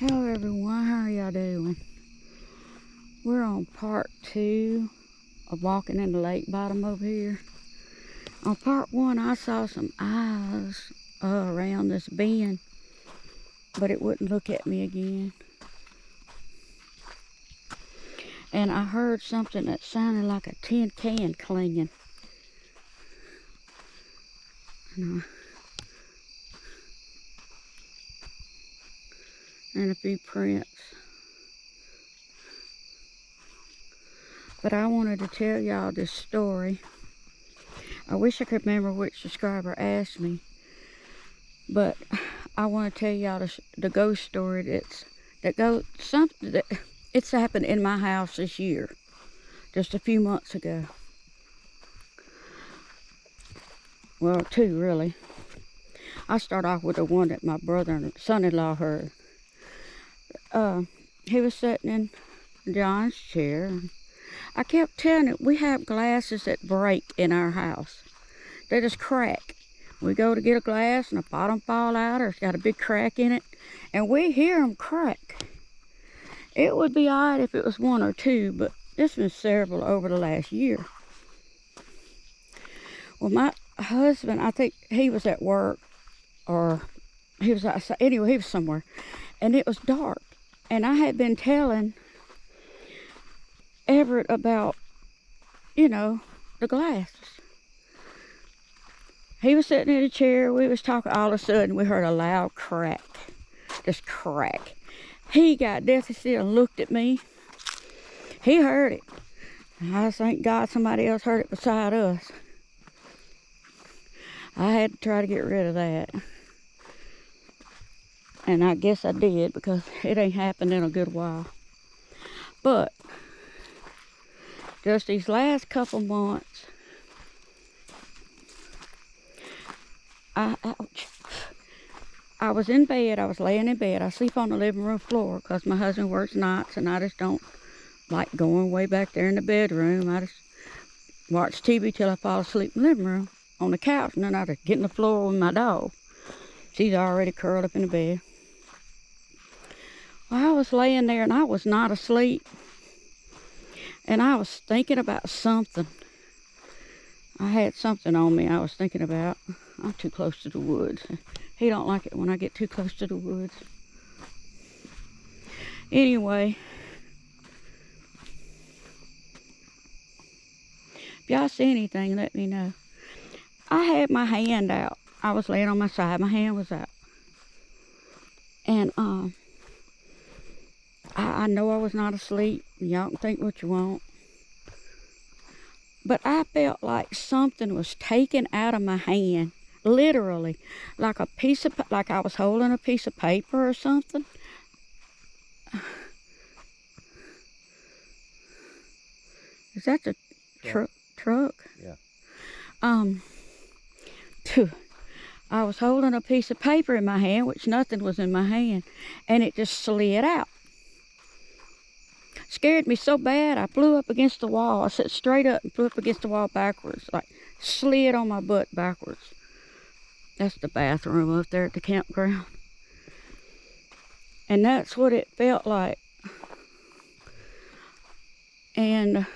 Hello everyone, how are y'all doing? We're on part 2 of walking in the lake bottom over here. On part 1 I saw some eyes around this bend, but it wouldn't look at me again. And I heard something that sounded like a tin can clanging. And a few prints. But I wanted to tell y'all this story. I wish I could remember which subscriber asked me, but I want to tell y'all the ghost story it's happened in my house this year, just a few months ago. Well, 2 really. I start off with the one that my brother and son-in-law heard. He was sitting in John's chair. I kept telling him, we have glasses that break in our house. They just crack. We go to get a glass and the bottom fall out, or it's got a big crack in it, and we hear them crack. It would be odd if it was 1 or 2, but this been several over the last year. Well, my husband, I think he was at work, or he was outside. Anyway, he was somewhere, and it was dark. And I had been telling Everett about, the glasses. He was sitting in a chair, we was talking, all of a sudden we heard a loud crack. Just crack. He got deathly still and looked at me. He heard it. I thank God somebody else heard it beside us. I had to try to get rid of that. And I guess I did, because it ain't happened in a good while. But just these last couple months, I was in bed. I was laying in bed. I sleep on the living room floor because my husband works nights, and I just don't like going way back there in the bedroom. I just watch TV till I fall asleep in the living room on the couch, and then I just get in the floor with my dog. She's already curled up in the bed. Well, I was laying there, and I was not asleep. And I was thinking about something. I had something on me I was thinking about. I'm too close to the woods. He don't like it when I get too close to the woods. Anyway, if y'all see anything, let me know. I had my hand out. I was laying on my side. My hand was out. And I know I was not asleep. Y'all can think what you want. But I felt like something was taken out of my hand. Literally. Like I was holding a piece of paper or something. Is that the truck? Yeah. I was holding a piece of paper in my hand, which nothing was in my hand, and it just slid out. Scared me so bad, I flew up against the wall. I sat straight up and flew up against the wall backwards, like slid on my butt backwards. That's the bathroom up there at the campground. And that's what it felt like. And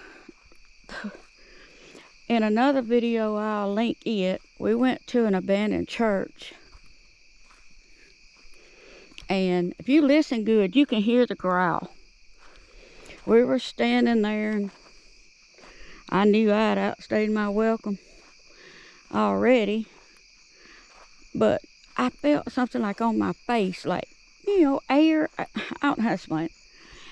in another video, I'll link it, we went to an abandoned church. And if you listen good, you can hear the growl. We were standing there, and I knew I'd outstayed my welcome already. But I felt something like on my face, like, air. I don't know how to explain it.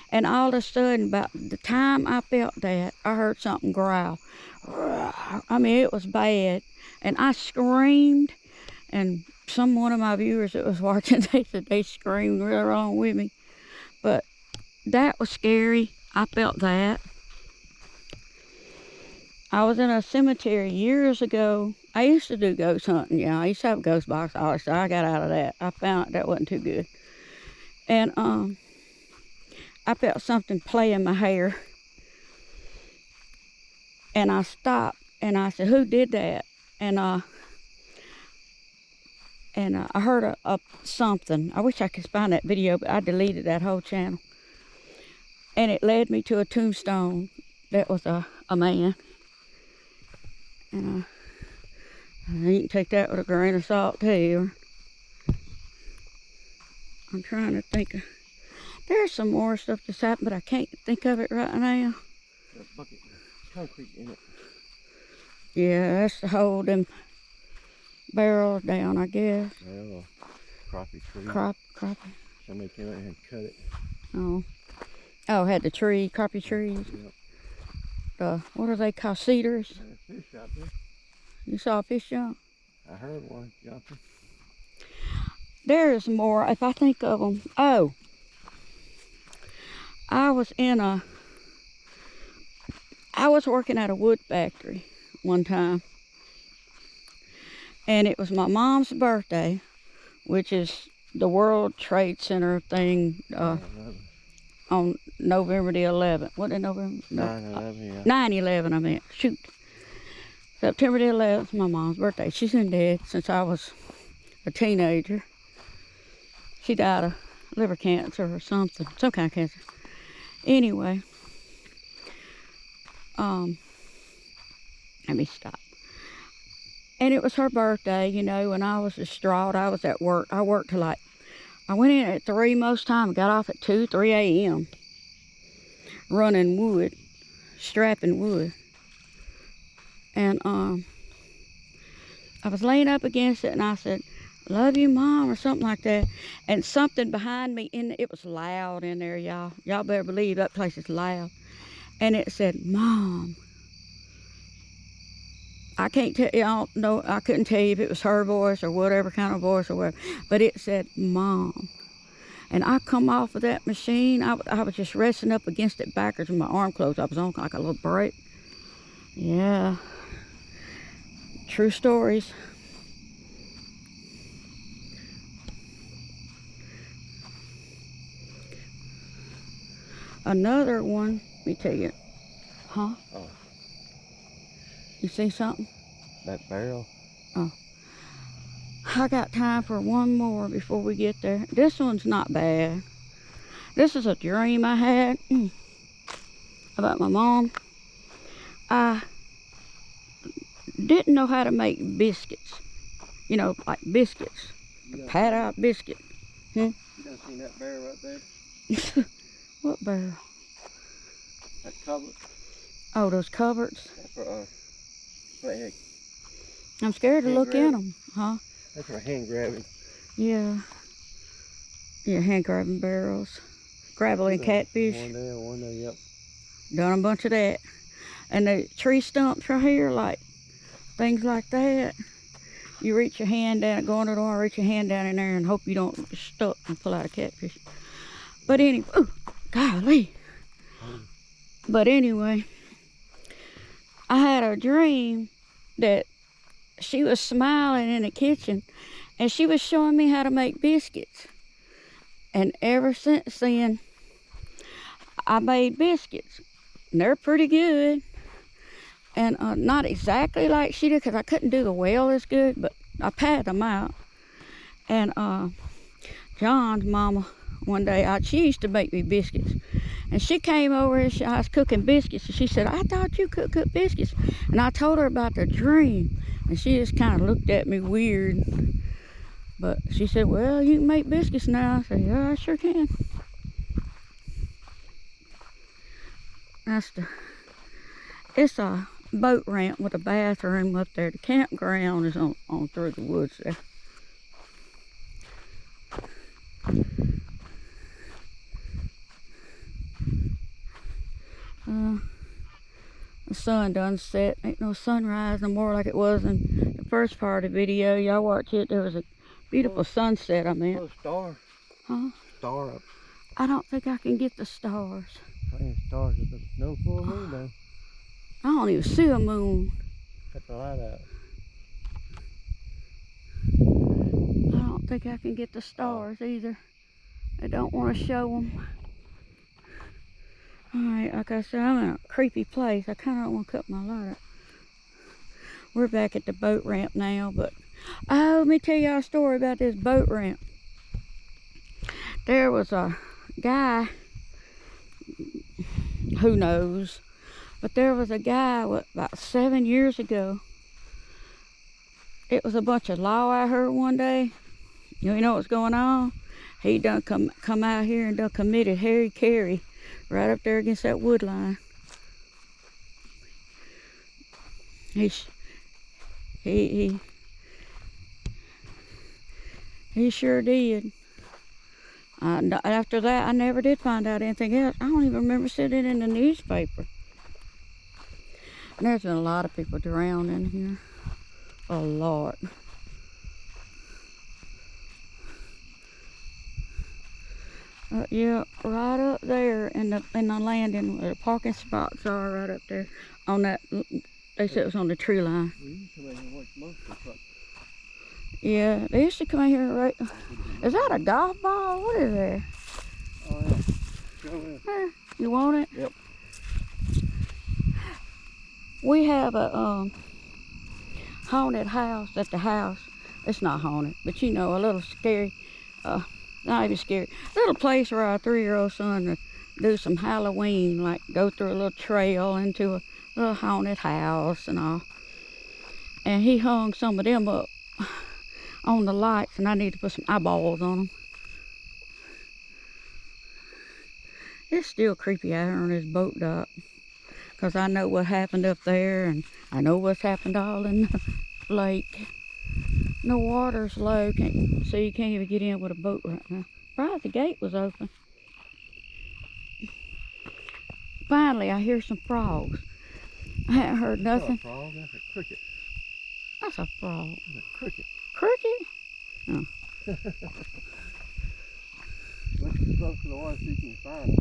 And all of a sudden, about the time I felt that, I heard something growl. I mean, it was bad. And I screamed, and one of my viewers that was watching, they said they screamed right along with me. But that was scary. I felt that. I was in a cemetery years ago. I used to do ghost hunting, I used to have a ghost box. Obviously, I got out of that. I found that wasn't too good. And I felt something play in my hair. And I stopped, and I said, who did that? And And I heard a something. I wish I could find that video, but I deleted that whole channel. And it led me to a tombstone that was a man. And you can take that with a grain of salt too. I'm trying to think. There's some more stuff that's happened, but I can't think of it right now. There's a bucket of concrete in it. Yeah, that's to hold them barrels down, I guess. Well, crappie tree. Crappie. Somebody came out here and cut it. Oh, had the tree, crappie trees. Yep. What are they called? Cedars? There's a fish out there. You saw a fish jump? I heard one jumping. There's more, if I think of them. Oh, I was working at a wood factory one time. And it was my mom's birthday, which is the World Trade Center thing on November the 11th. What did November? 9/11, yeah. 9/11, I meant. Shoot. September the 11th, my mom's birthday. She's been dead since I was a teenager. She died of liver cancer or something. Some kind of cancer. Anyway. Let me stop. And it was her birthday, you know, and I was distraught. I was at work. I worked till I went in at 3 most time, got off at 2, 3 a.m. running wood, strapping wood. And I was laying up against it, and I said, "Love you, Mom," or something like that. And something behind me, it was loud in there, y'all. Y'all better believe that place is loud. And it said, "Mom." I can't tell, I don't know, I couldn't tell you if it was her voice or whatever kind of voice or whatever, but it said, "Mom." And I come off of that machine, I was just resting up against it backwards with my arm closed. I was on like a little break. Yeah. True stories. Another one, let me tell you. Huh? Oh. You see something? That barrel? Oh. I got time for one more before we get there. This one's not bad. This is a dream I had about my mom. I didn't know how to make biscuits. You know, like biscuits. Pat out biscuit. You done seen that barrel right there? What barrel? That cupboard. Oh, those cupboards? That's for, like, I'm scared to look in them, huh? That's for hand grabbing. Yeah. Yeah, hand grabbing barrels. Grabbling catfish. One there, yep. Done a bunch of that. And the tree stumps right here, like things like that. You reach your hand down, go in the door, reach your hand down in there and hope you don't get stuck and pull out a catfish. But anyway, ooh, golly. But anyway, I had a dream that she was smiling in the kitchen and she was showing me how to make biscuits. And ever since then, I made biscuits. And they're pretty good. And not exactly like she did, because I couldn't do the well as good, but I patted them out. And John's mama, one day, she used to make me biscuits. And she came over and I was cooking biscuits. And she said, "I thought you could cook biscuits." And I told her about the dream. And she just kind of looked at me weird. But she said, "Well, you can make biscuits now." I said, "Yeah, I sure can." It's a boat ramp with a bathroom up there. The campground is on through the woods there. The sun done set. Ain't no sunrise no more like it was in the first part of the video. Y'all watch it. There was a beautiful sunset, I meant. Oh, star. Huh? Star up. I don't think I can get the stars. Playing stars, but there's no full moon though. I don't even see a moon. Cut the light out. I don't think I can get the stars either. I don't want to show them. Alright, like I said, I'm in a creepy place. I kind of don't want to cut my light up. We're back at the boat ramp now, but Oh, let me tell y'all a story about this boat ramp. There was a guy, who knows, but there was a guy about 7 years ago. It was a bunch of law I heard one day. You know what's going on? He done come out here and done committed Harry Carey right up there against that wood line. He sure did. After that, I never did find out anything else. I don't even remember seeing it in the newspaper. And there's been a lot of people drowned in here. A lot. Yeah, right up there in the landing where the parking spots are, right up there on that. They said it was on the tree line. We used to come in here and watch most of the trucks. Yeah, they used to come in here, right? Is that a golf ball? What is that? Oh yeah. Go ahead. You want it? Yep. We have a haunted house at the house. It's not haunted, but you know, a little scary. Not even scary. Little place where our 3-year-old son would do some Halloween, like go through a little trail into a little haunted house and all. And he hung some of them up on the lights, and I need to put some eyeballs on them. It's still creepy out here on this boat dock, because I know what happened up there, and I know what's happened all in the lake. The water's low, so you can't even get in with a boat right now. Right, the gate was open. Finally, I hear some frogs. I haven't heard nothing. That's not a frog, that's a cricket. That's a frog. That's a cricket. Cricket? Oh. Let's get close to the water so you can find it.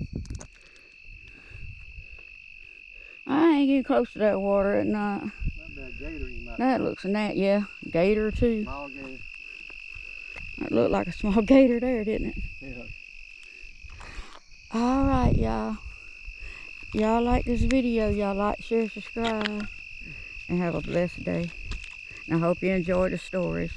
I ain't getting close to that water at night. Might be a gator you might That find. looks a yeah, gator too. Small gator. That looked like a small gator there, didn't it? Yeah. All right, y'all. Y'all like this video, y'all like, share, subscribe, and have a blessed day. And I hope you enjoy the stories.